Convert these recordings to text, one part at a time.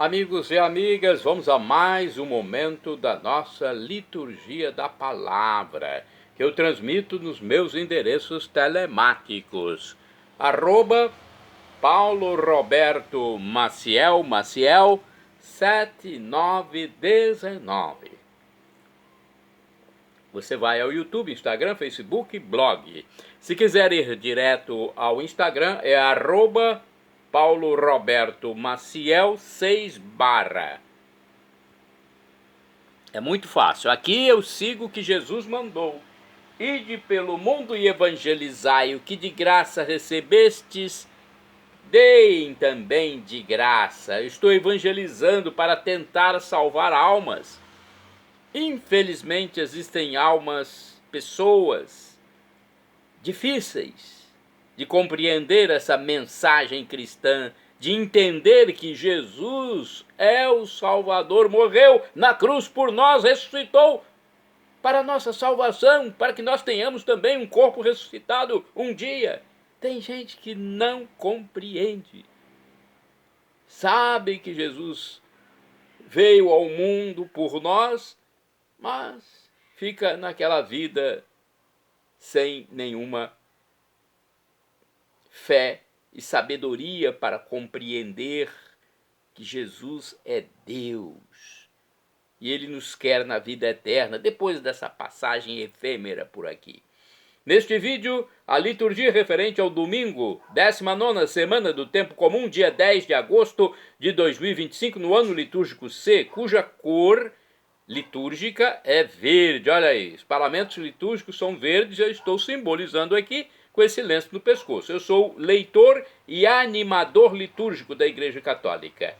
Amigos e amigas, vamos a mais um momento da nossa liturgia da palavra, que eu transmito nos meus endereços telemáticos. @Paulo Roberto Maciel 7919. Você vai ao YouTube, Instagram, Facebook, blog. Se quiser ir direto ao Instagram, é @Paulo Roberto Maciel 6 barra. É muito fácil. Aqui eu sigo o que Jesus mandou. Ide pelo mundo e evangelizai o que de graça recebestes, deem também de graça. Eu estou evangelizando para tentar salvar almas. Infelizmente existem pessoas difíceis de compreender essa mensagem cristã, de entender que Jesus é o Salvador, morreu na cruz por nós, ressuscitou para a nossa salvação, para que nós tenhamos também um corpo ressuscitado um dia. Tem gente que não compreende. Sabe que Jesus veio ao mundo por nós, mas fica naquela vida sem nenhuma fé e sabedoria para compreender que Jesus é Deus. E Ele nos quer na vida eterna, depois dessa passagem efêmera por aqui. Neste vídeo, a liturgia referente ao domingo, 19ª semana do Tempo Comum, dia 10 de agosto de 2025, no ano litúrgico C, cuja cor litúrgica é verde. Olha aí, os paramentos litúrgicos são verdes, eu estou simbolizando aqui com esse lenço no pescoço. Eu sou leitor e animador litúrgico da Igreja Católica.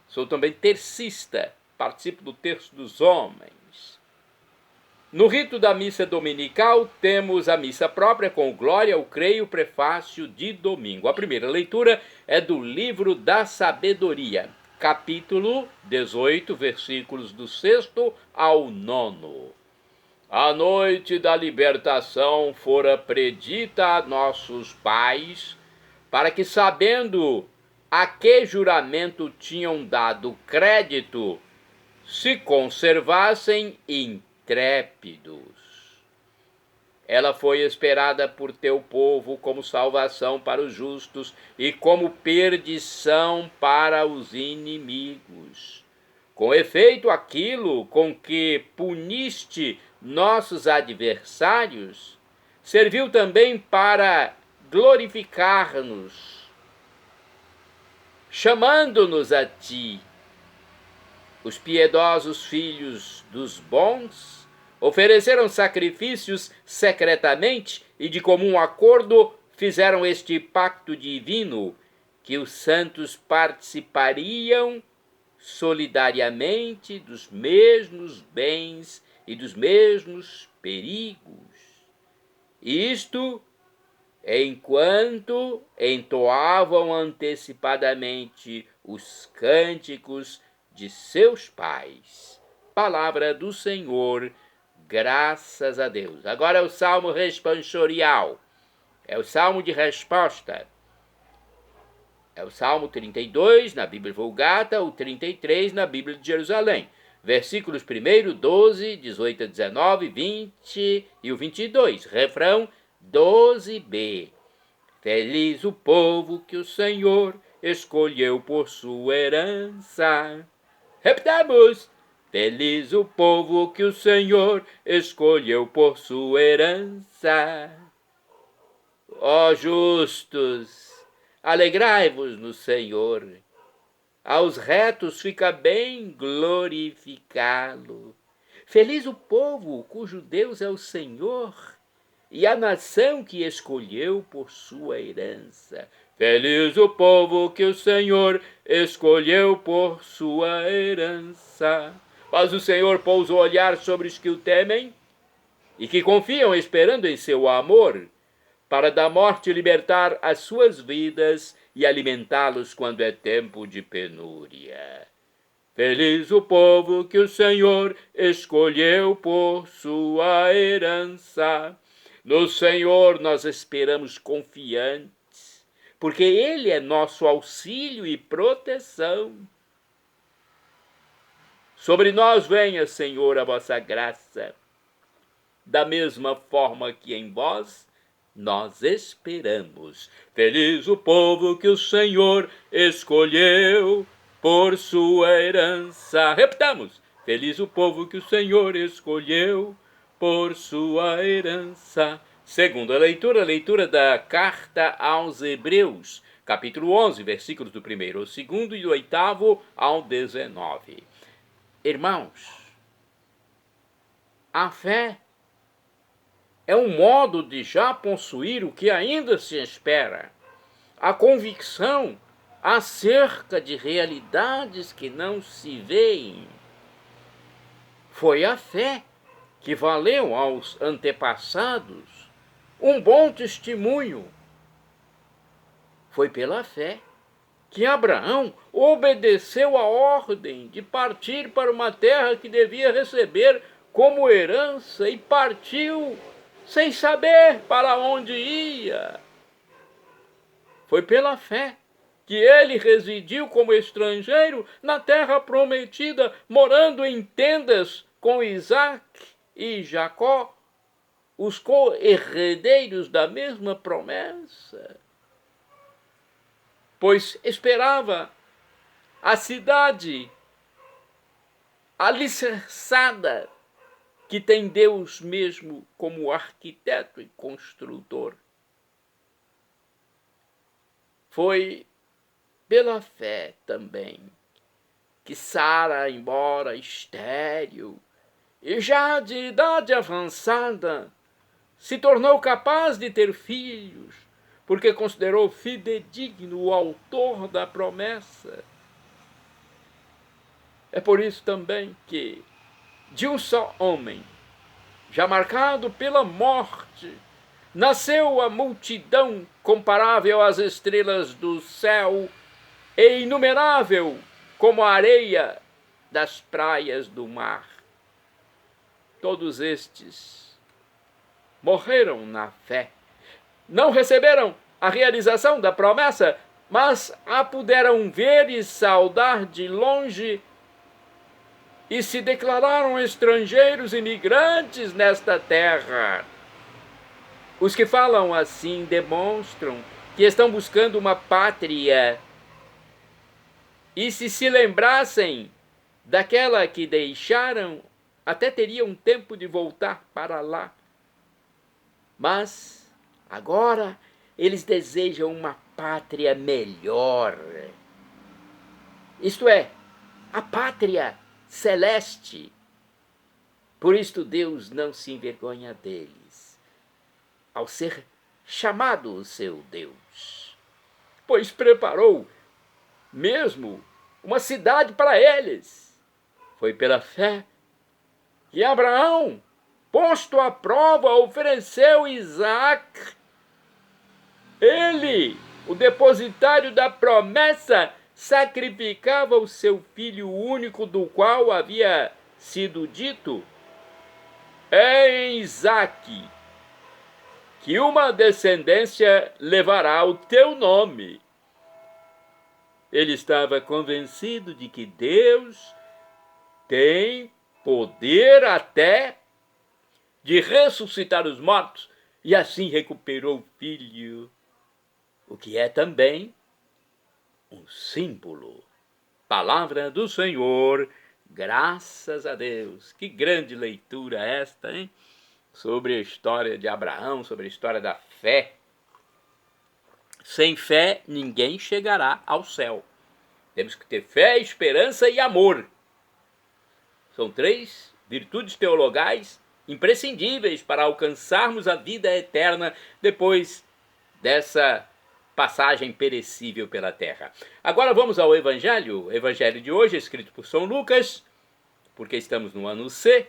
Sou também tercista, participo do Terço dos Homens. No rito da missa dominical, temos a missa própria com Glória, o Creio, prefácio de domingo. A primeira leitura é do livro da Sabedoria, capítulo 18, versículos do 6º ao 9º. A noite da libertação fora predita a nossos pais, para que, sabendo a que juramento tinham dado crédito, se conservassem intrépidos. Ela foi esperada por teu povo como salvação para os justos e como perdição para os inimigos. Com efeito, aquilo com que puniste nossos adversários serviu também para glorificar-nos, chamando-nos a ti. Os piedosos filhos dos bons ofereceram sacrifícios secretamente e de comum acordo fizeram este pacto divino, que os santos participariam solidariamente dos mesmos bens e dos mesmos perigos. Isto enquanto entoavam antecipadamente os cânticos de seus pais. Palavra do Senhor, graças a Deus. Agora é o salmo responsorial, é o salmo de resposta. É o Salmo 32 na Bíblia Vulgata, o 33 na Bíblia de Jerusalém. Versículos 1, 12, 18 a 19, 20 e o 22. Refrão 12b. Feliz o povo que o Senhor escolheu por sua herança. Repitamos. Feliz o povo que o Senhor escolheu por sua herança. Ó justos, alegrai-vos no Senhor. Aos retos fica bem glorificá-lo. Feliz o povo cujo Deus é o Senhor e a nação que escolheu por sua herança. Feliz o povo que o Senhor escolheu por sua herança. Mas o Senhor pousa o olhar sobre os que o temem e que confiam esperando em seu amor, para da morte libertar as suas vidas e alimentá-los quando é tempo de penúria. Feliz o povo que o Senhor escolheu por sua herança. No Senhor nós esperamos confiantes, porque Ele é nosso auxílio e proteção. Sobre nós venha, Senhor, a vossa graça, da mesma forma que em vós nós esperamos. Feliz o povo que o Senhor escolheu por sua herança. Repitamos: feliz o povo que o Senhor escolheu por sua herança. Segunda leitura, leitura da carta aos Hebreus, capítulo 11, versículos do 1º ao 2º e do 8º ao 19. Irmãos, a fé é um modo de já possuir o que ainda se espera. A convicção acerca de realidades que não se veem. Foi a fé que valeu aos antepassados um bom testemunho. Foi pela fé que Abraão obedeceu a ordem de partir para uma terra que devia receber como herança e partiu sem saber para onde ia. Foi pela fé que ele residiu como estrangeiro na terra prometida, morando em tendas com Isaac e Jacó, os co-herdeiros da mesma promessa. Pois esperava a cidade alicerçada que tem Deus mesmo como arquiteto e construtor. Foi pela fé também que Sara, embora estéril e já de idade avançada, se tornou capaz de ter filhos, porque considerou fidedigno o autor da promessa. É por isso também que, de um só homem, já marcado pela morte, nasceu a multidão comparável às estrelas do céu e inumerável como a areia das praias do mar. Todos estes morreram na fé. Não receberam a realização da promessa, mas a puderam ver e saudar de longe e se declararam estrangeiros e migrantes nesta terra. Os que falam assim demonstram que estão buscando uma pátria. E se lembrassem daquela que deixaram, até teriam tempo de voltar para lá. Mas agora eles desejam uma pátria melhor. Isto é, a pátria celeste. Por isto Deus não se envergonha deles, ao ser chamado o seu Deus, pois preparou mesmo uma cidade para eles. Foi pela fé que Abraão, posto à prova, ofereceu Isaac. Ele, o depositário da promessa, sacrificava o seu filho único, do qual havia sido dito: é em Isaque que uma descendência levará o teu nome. Ele estava convencido de que Deus tem poder até de ressuscitar os mortos, e assim recuperou o filho, o que é também um símbolo. Palavra do Senhor, graças a Deus. Que grande leitura esta, hein? Sobre a história de Abraão, sobre a história da fé. Sem fé, ninguém chegará ao céu. Temos que ter fé, esperança e amor. São 3 virtudes teologais imprescindíveis para alcançarmos a vida eterna depois dessa passagem perecível pela terra. Agora vamos ao Evangelho. O Evangelho de hoje, escrito por São Lucas, porque estamos no ano C,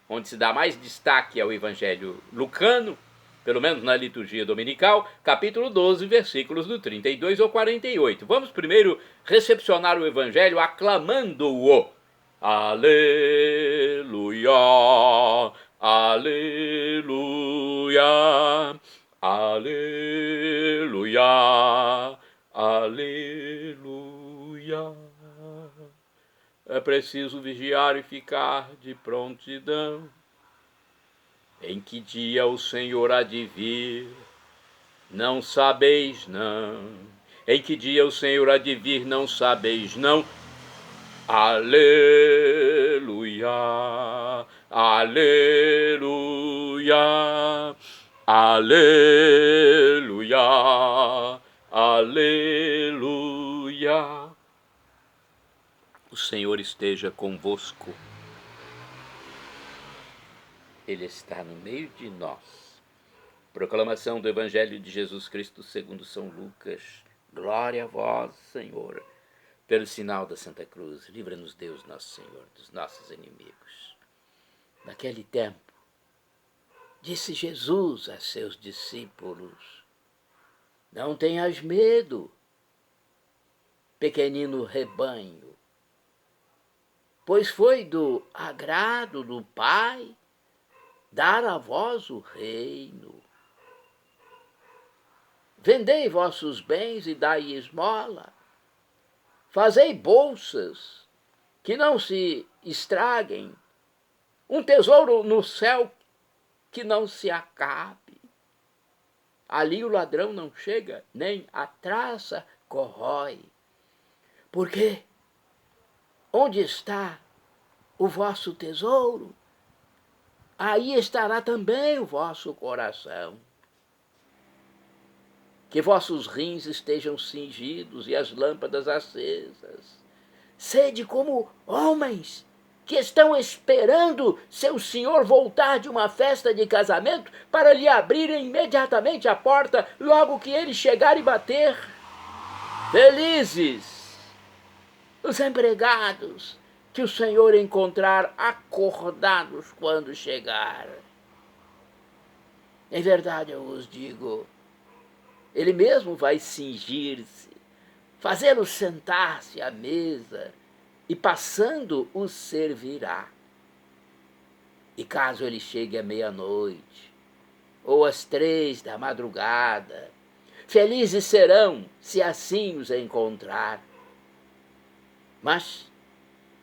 onde se dá mais destaque ao Evangelho lucano, pelo menos na liturgia dominical, capítulo 12, versículos do 32 ao 48. Vamos primeiro recepcionar o Evangelho aclamando-o. Aleluia, aleluia, aleluia, aleluia. é preciso vigiar e ficar de prontidão. Em que dia o Senhor há de vir, não sabeis não. Em que dia o Senhor há de vir, não sabeis não. Aleluia, aleluia, aleluia, aleluia. O Senhor esteja convosco. Ele está no meio de nós. Proclamação do Evangelho de Jesus Cristo segundo São Lucas. Glória a vós, Senhor. Pelo sinal da Santa Cruz, livra-nos Deus nosso Senhor dos nossos inimigos. Naquele tempo, disse Jesus a seus discípulos: não tenhas medo, pequenino rebanho, pois foi do agrado do Pai dar a vós o reino. Vendei vossos bens e dai esmola. Fazei bolsas que não se estraguem, um tesouro no céu que não se acabe. Ali o ladrão não chega, nem a traça corrói. Porque onde está o vosso tesouro, aí estará também o vosso coração. Que vossos rins estejam cingidos e as lâmpadas acesas. Sede como homens que estão esperando seu senhor voltar de uma festa de casamento para lhe abrirem imediatamente a porta logo que ele chegar e bater. Felizes os empregados que o Senhor encontrar acordados quando chegar. Em verdade eu vos digo, ele mesmo vai cingir-se, fazê-los sentar-se à mesa e, passando, os servirá. E caso ele chegue à meia-noite ou às 3 da madrugada, felizes serão se assim os encontrar. Mas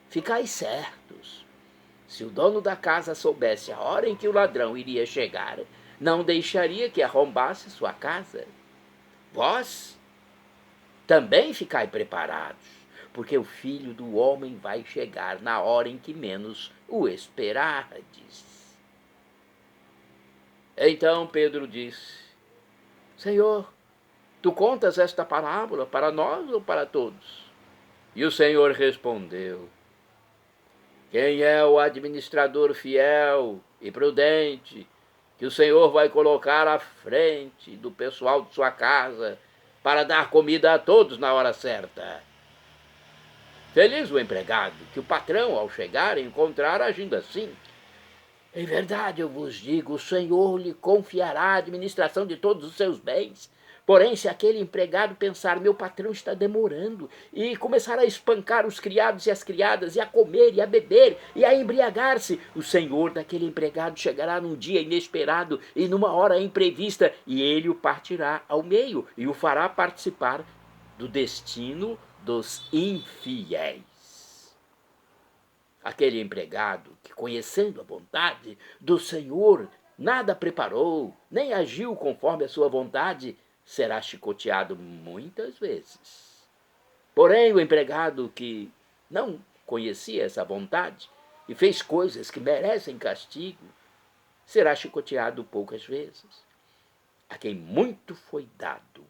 ficai certos, se o dono da casa soubesse a hora em que o ladrão iria chegar, não deixaria que arrombasse sua casa. Vós também ficai preparados, porque o Filho do Homem vai chegar na hora em que menos o esperardes. Então Pedro disse: Senhor, tu contas esta parábola para nós ou para todos? E o Senhor respondeu: quem é o administrador fiel e prudente que o Senhor vai colocar à frente do pessoal de sua casa para dar comida a todos na hora certa? Feliz o empregado que o patrão, ao chegar, encontrar agindo assim. Em verdade, eu vos digo, o Senhor lhe confiará a administração de todos os seus bens. Porém, se aquele empregado pensar, meu patrão está demorando, e começar a espancar os criados e as criadas, e a comer, e a beber, e a embriagar-se, o senhor daquele empregado chegará num dia inesperado e numa hora imprevista, e ele o partirá ao meio, e o fará participar do destino dos infiéis. Aquele empregado que, conhecendo a vontade do Senhor, nada preparou, nem agiu conforme a sua vontade, será chicoteado muitas vezes. Porém, o empregado que não conhecia essa vontade e fez coisas que merecem castigo, será chicoteado poucas vezes. A quem muito foi dado,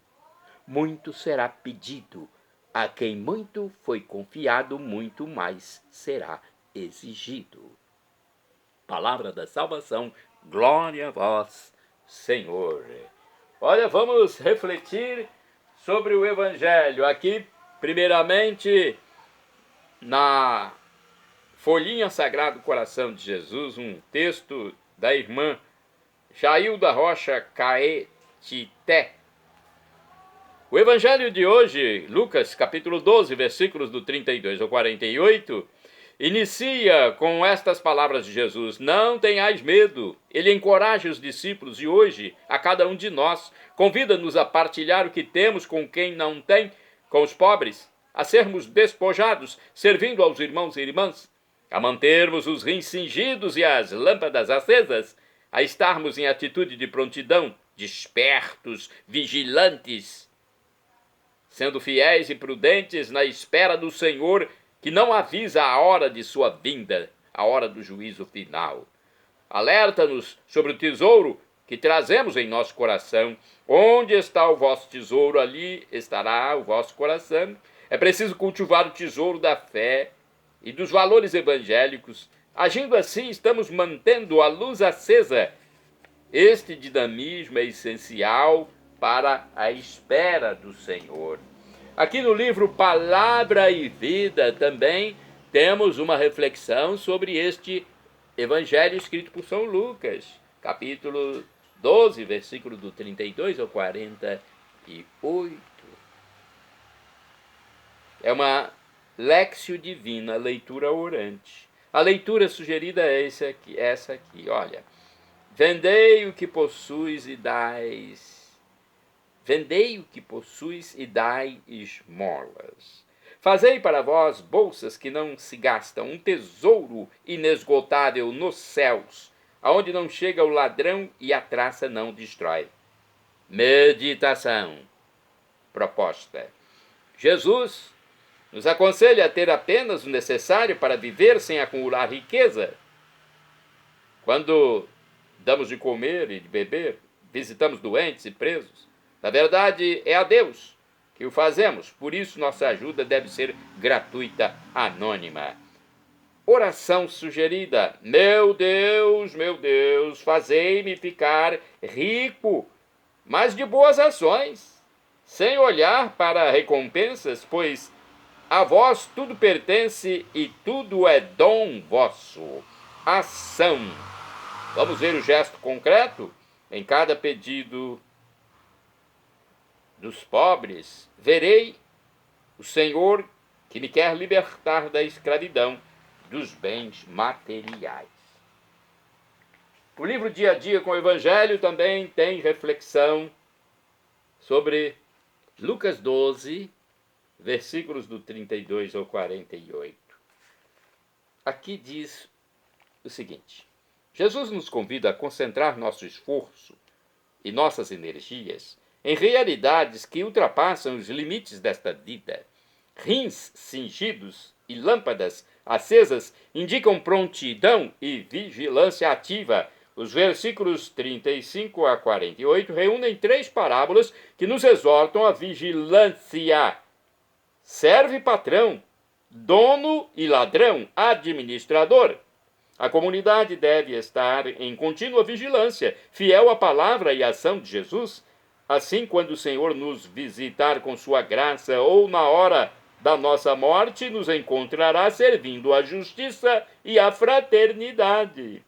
muito será pedido. A quem muito foi confiado, muito mais será exigido. Palavra da salvação, glória a vós, Senhor. Olha, vamos refletir sobre o Evangelho. Aqui, primeiramente, na folhinha Sagrado Coração de Jesus, um texto da irmã Jailda Rocha Caetité. O Evangelho de hoje, Lucas, capítulo 12, versículos do 32 ao 48, inicia com estas palavras de Jesus: não tenhais medo. Ele encoraja os discípulos e hoje, a cada um de nós, convida-nos a partilhar o que temos com quem não tem, com os pobres, a sermos despojados, servindo aos irmãos e irmãs, a mantermos os rins cingidos e as lâmpadas acesas, a estarmos em atitude de prontidão, despertos, vigilantes, sendo fiéis e prudentes na espera do Senhor, que não avisa a hora de sua vinda, a hora do juízo final. Alerta-nos sobre o tesouro que trazemos em nosso coração. Onde está o vosso tesouro, ali estará o vosso coração. É preciso cultivar o tesouro da fé e dos valores evangélicos. Agindo assim, estamos mantendo a luz acesa. Este dinamismo é essencial para a espera do Senhor. Aqui no livro Palavra e Vida também temos uma reflexão sobre este evangelho escrito por São Lucas, capítulo 12, versículo do 32 ao 48. É uma Léxio Divina, leitura orante. A leitura sugerida é essa aqui, olha. Vendei o que possuis e dais. Vendei o que possuis e dai esmolas. Fazei para vós bolsas que não se gastam, um tesouro inesgotável nos céus, aonde não chega o ladrão e a traça não destrói. Meditação. Proposta. Jesus nos aconselha a ter apenas o necessário para viver sem acumular riqueza. Quando damos de comer e de beber, visitamos doentes e presos, na verdade é a Deus que o fazemos, por isso nossa ajuda deve ser gratuita, anônima. Oração sugerida: meu Deus, fazei-me ficar rico, mas de boas ações, sem olhar para recompensas, pois a vós tudo pertence e tudo é dom vosso. Ação. Vamos ver o gesto concreto em cada pedido dos pobres. Verei o Senhor que me quer libertar da escravidão dos bens materiais. O livro Dia a Dia com o Evangelho também tem reflexão sobre Lucas 12, versículos do 32 ao 48. Aqui diz o seguinte: Jesus nos convida a concentrar nosso esforço e nossas energias em realidades que ultrapassam os limites desta vida. Rins cingidos e lâmpadas acesas indicam prontidão e vigilância ativa. Os versículos 35 a 48 reúnem 3 parábolas que nos exortam à vigilância. Serve patrão, dono e ladrão, administrador. A comunidade deve estar em contínua vigilância, fiel à palavra e à ação de Jesus. Assim, quando o Senhor nos visitar com sua graça ou na hora da nossa morte, nos encontrará servindo a justiça e a fraternidade.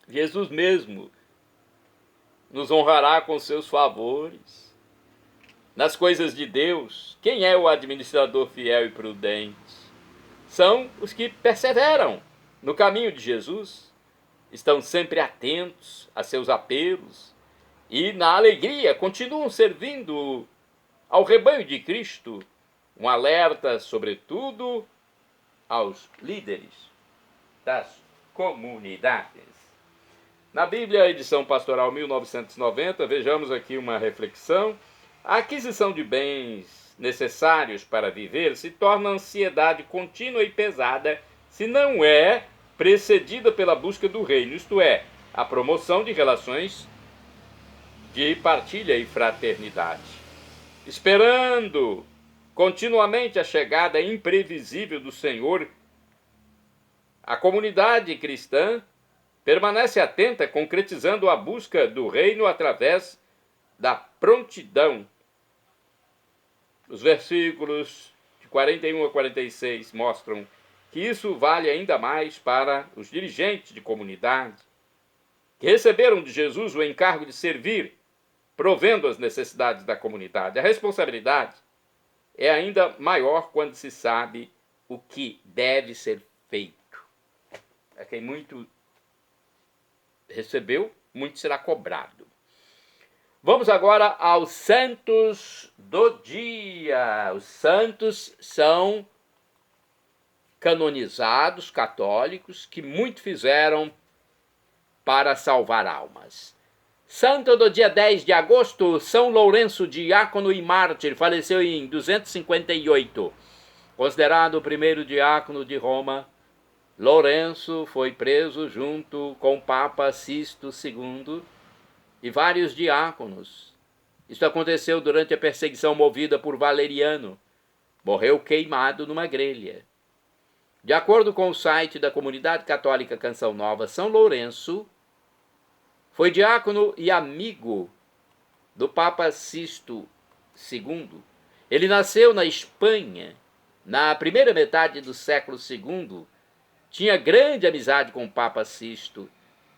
Jesus mesmo nos honrará com seus favores. Nas coisas de Deus, quem é o administrador fiel e prudente? São os que perseveram no caminho de Jesus, estão sempre atentos a seus apelos e, na alegria, continuam servindo ao rebanho de Cristo. Um alerta, sobretudo, aos líderes das comunidades. Na Bíblia, edição pastoral 1990, vejamos aqui uma reflexão. A aquisição de bens necessários para viver se torna ansiedade contínua e pesada se não é precedida pela busca do reino, isto é, a promoção de relações de partilha e fraternidade. Esperando continuamente a chegada imprevisível do Senhor, a comunidade cristã permanece atenta, concretizando a busca do reino através da prontidão. Os versículos de 41 a 46 mostram que isso vale ainda mais para os dirigentes de comunidade, que receberam de Jesus o encargo de servir, provendo as necessidades da comunidade. A responsabilidade é ainda maior quando se sabe o que deve ser feito. A quem muito recebeu, muito será cobrado. Vamos agora aos santos do dia. Os santos são canonizados católicos que muito fizeram para salvar almas. Santo do dia 10 de agosto, São Lourenço, diácono e mártir, faleceu em 258. Considerado o primeiro diácono de Roma, Lourenço foi preso junto com o Papa Sisto II e vários diáconos. Isso aconteceu durante a perseguição movida por Valeriano. Morreu queimado numa grelha. De acordo com o site da Comunidade Católica Canção Nova, São Lourenço foi diácono e amigo do Papa Sisto II. Ele nasceu na Espanha, na primeira metade do século II. Tinha grande amizade com o Papa Sisto,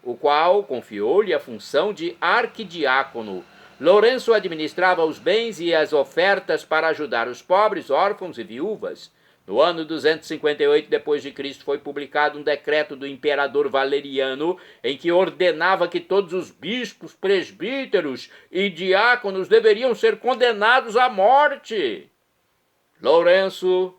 o qual confiou-lhe a função de arquidiácono. Lourenço administrava os bens e as ofertas para ajudar os pobres, órfãos e viúvas. No ano 258 d.C. foi publicado um decreto do imperador Valeriano em que ordenava que todos os bispos, presbíteros e diáconos deveriam ser condenados à morte. Lourenço,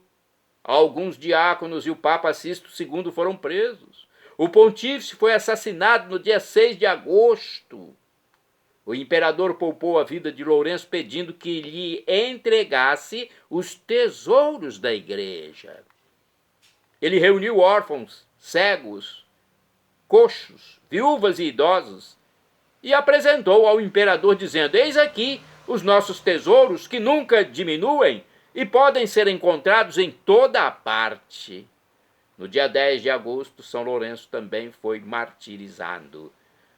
alguns diáconos e o Papa Sisto II foram presos. O pontífice foi assassinado no dia 6 de agosto. O imperador poupou a vida de Lourenço pedindo que lhe entregasse os tesouros da igreja. Ele reuniu órfãos, cegos, coxos, viúvas e idosos e apresentou ao imperador dizendo: eis aqui os nossos tesouros que nunca diminuem e podem ser encontrados em toda a parte. No dia 10 de agosto, São Lourenço também foi martirizado.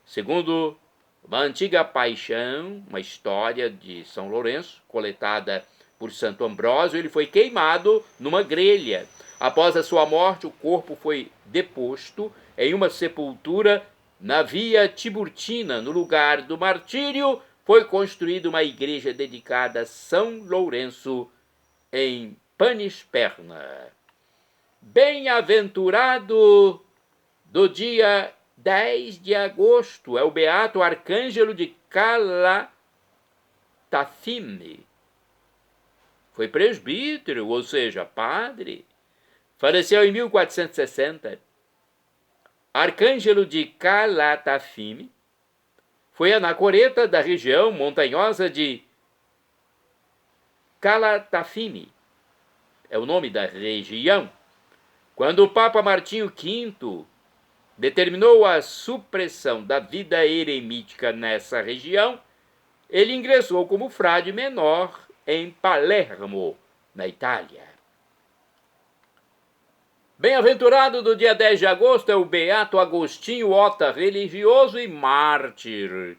Segundo uma antiga paixão, uma história de São Lourenço, coletada por Santo Ambrósio, ele foi queimado numa grelha. Após a sua morte, o corpo foi deposto em uma sepultura na Via Tiburtina. No lugar do martírio, foi construída uma igreja dedicada a São Lourenço em Panisperna. Bem-aventurado do dia 10 de agosto é o beato Arcângelo de Calatafimi. Foi presbítero, ou seja, padre. Faleceu em 1460. Arcângelo de Calatafimi foi anacoreta da região montanhosa de Calatafimi. É o nome da região. Quando o Papa Martinho V determinou a supressão da vida eremítica nessa região, ele ingressou como frade menor em Palermo, na Itália. Bem-aventurado do dia 10 de agosto é o beato Agostinho Ota, religioso e mártir.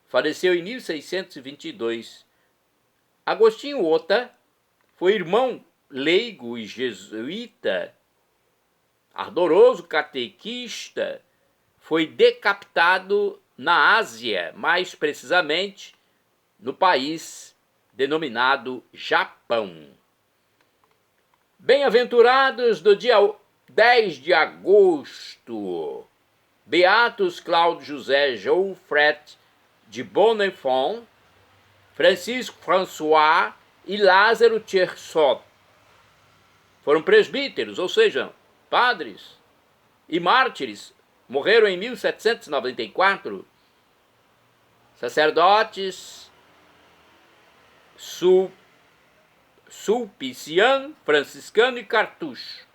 Faleceu em 1622. Agostinho Ota foi irmão leigo e jesuíta, ardoroso catequista, foi decapitado na Ásia, mais precisamente no país denominado Japão. Bem-aventurados do dia 10 de agosto, Beatos Cláudio José Geoffret de Bonnefond, Francisco François e Lázaro Tchersot. Foram presbíteros, ou seja, padres e mártires. Morreram em 1794. Sacerdotes Sulpiciano, franciscano e cartucho,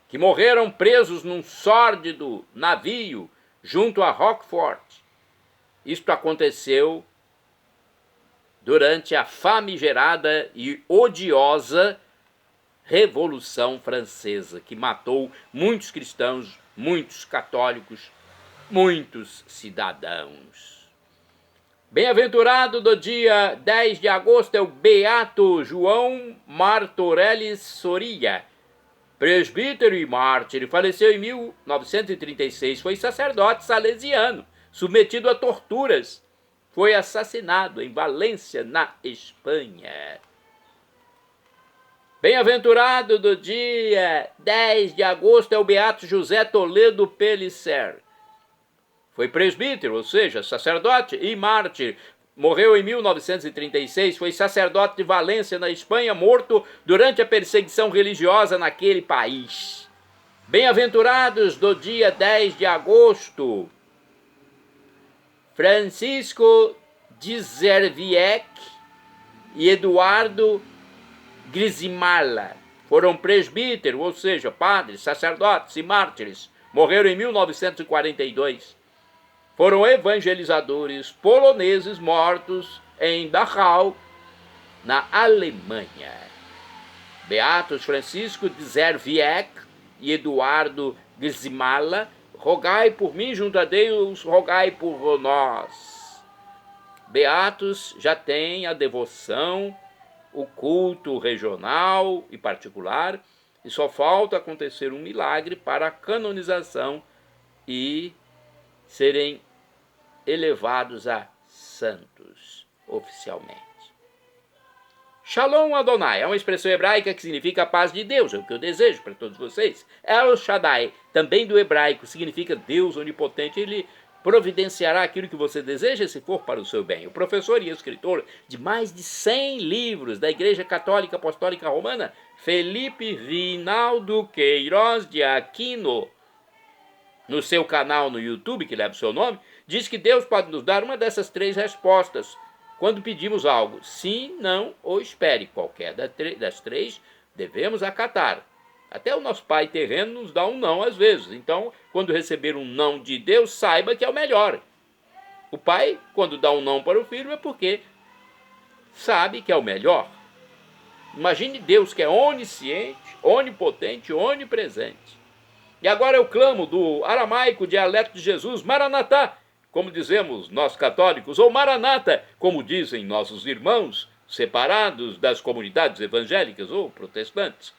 que morreram presos num sórdido navio junto a Roquefort. Isto aconteceu durante a famigerada e odiosa Revolução Francesa, que matou muitos cristãos, muitos católicos, muitos cidadãos. Bem-aventurado do dia 10 de agosto é o beato João Martorelli Soria, presbítero e mártir. Faleceu em 1936, foi sacerdote salesiano, submetido a torturas. Foi assassinado em Valência, na Espanha. Bem-aventurado do dia 10 de agosto é o beato José Toledo Pellicer. Foi presbítero, ou seja, sacerdote e mártir. Morreu em 1936, foi sacerdote de Valência, na Espanha, morto durante a perseguição religiosa naquele país. Bem-aventurados do dia 10 de agosto, Francisco Dzerviek e Eduardo Grizimala. Foram presbíteros, ou seja, padres, sacerdotes e mártires. Morreram em 1942. Foram evangelizadores poloneses mortos em Dachau, na Alemanha. Beatos Francisco Dzerviek e Eduardo Grizimala, rogai por mim junto a Deus, rogai por nós. Beatos já têm a devoção, o culto regional e particular, e só falta acontecer um milagre para a canonização e serem elevados a santos oficialmente. Shalom Adonai é uma expressão hebraica que significa a paz de Deus, é o que eu desejo para todos vocês. El Shaddai, também do hebraico, significa Deus onipotente. Ele providenciará aquilo que você deseja se for para o seu bem. O professor e escritor de mais de 100 livros da Igreja Católica Apostólica Romana, Felipe Rinaldo Queiroz de Aquino, no seu canal no YouTube, que leva o seu nome, diz que Deus pode nos dar uma dessas 3 respostas quando pedimos algo: sim, não ou espere. Qualquer das 3 devemos acatar. Até o nosso pai terreno nos dá um não às vezes. Então, quando receber um não de Deus, saiba que é o melhor. O pai, quando dá um não para o filho, é porque sabe que é o melhor. Imagine Deus, que é onisciente, onipotente, onipresente. E agora eu clamo do aramaico dialeto de Jesus, Maranatá, como dizemos nós católicos, ou Maranata, como dizem nossos irmãos separados das comunidades evangélicas ou protestantes.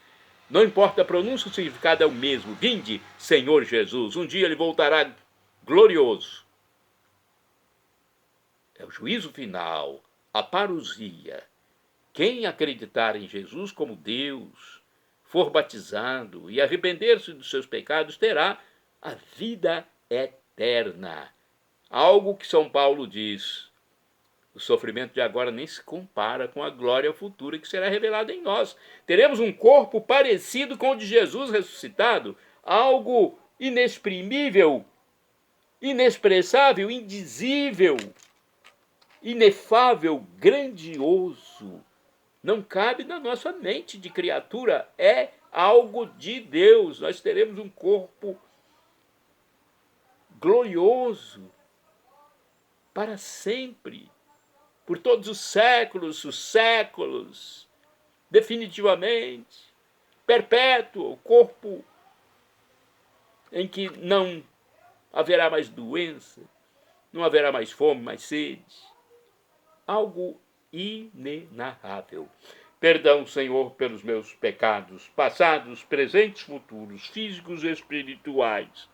Não importa a pronúncia, o significado é o mesmo. Vinde, Senhor Jesus, um dia ele voltará glorioso. É o juízo final, a parousia. Quem acreditar em Jesus como Deus, for batizado e arrepender-se dos seus pecados, terá a vida eterna. Algo que São Paulo diz: o sofrimento de agora nem se compara com a glória futura que será revelada em nós. Teremos um corpo parecido com o de Jesus ressuscitado, algo inexprimível, inexpressável, indizível, inefável, grandioso. Não cabe na nossa mente de criatura, é algo de Deus. Nós teremos um corpo glorioso para sempre, por todos os séculos, definitivamente, perpétuo, corpo em que não haverá mais doença, não haverá mais fome, mais sede. Algo inenarrável. Perdão, Senhor, pelos meus pecados, passados, presentes, futuros, físicos e espirituais.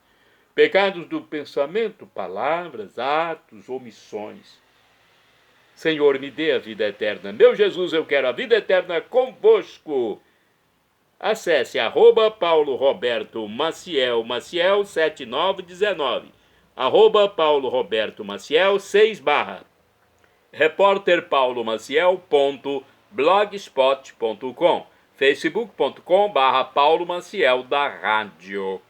Pecados do pensamento, palavras, atos, omissões. Senhor, me dê a vida eterna. Meu Jesus, eu quero a vida eterna convosco. Acesse @Paulo Roberto Maciel, Maciel 7919. @Paulo Roberto Maciel 6/. repórterpaulomaciel.blogspot.com, facebook.com/Paulo Maciel da Rádio.